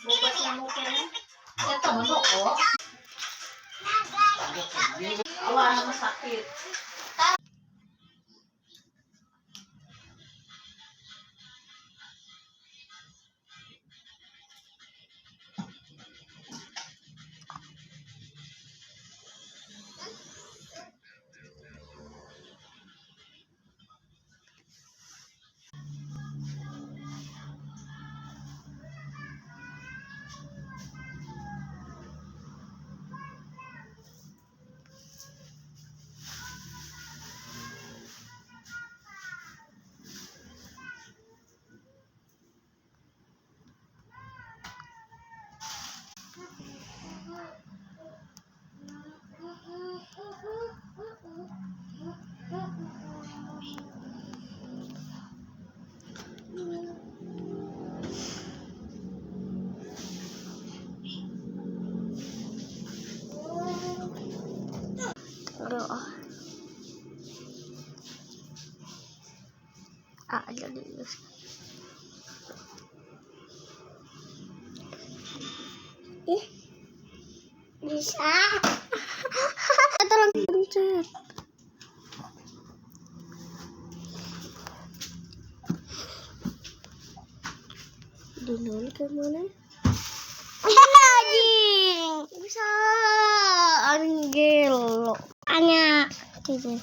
Bukas na mo kaya. Ito, manok ko. Awa na masakit. Jadi bisa. Tolong pencet. Dulu ke mana? Bisa anggel. Hanya tidak.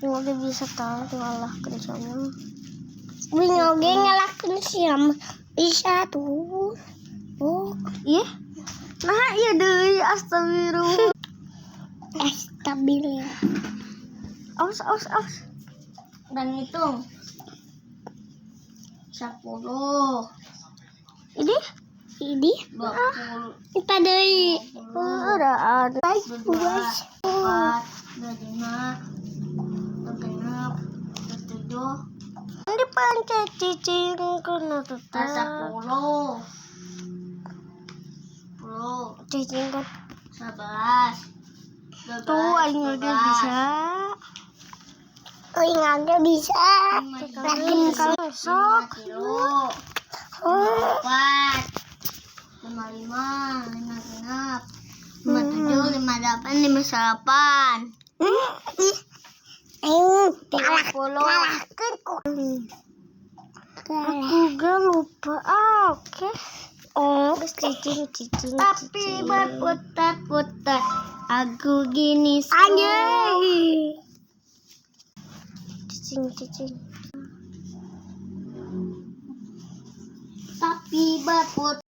Nggak bisa tahu Allah kerjanya. Bingung ngelakuin siam bisa tuh. Oh iya. Nah iya deh astagfirullah. Stabil ya. Aus. Dan hitung 10. Ini 20. Kita dari udah ada 12 4 5 7 ini pancet cicing kena tetap 10 cicing kan 11 tuh aing aja bisa lagi kalau sok 4 55 56 57 58 58 aku gak lupa. Oke. Oh, cicing. Tapi berputar-putar. Aku gini aja. Cicing. Tapi berputar.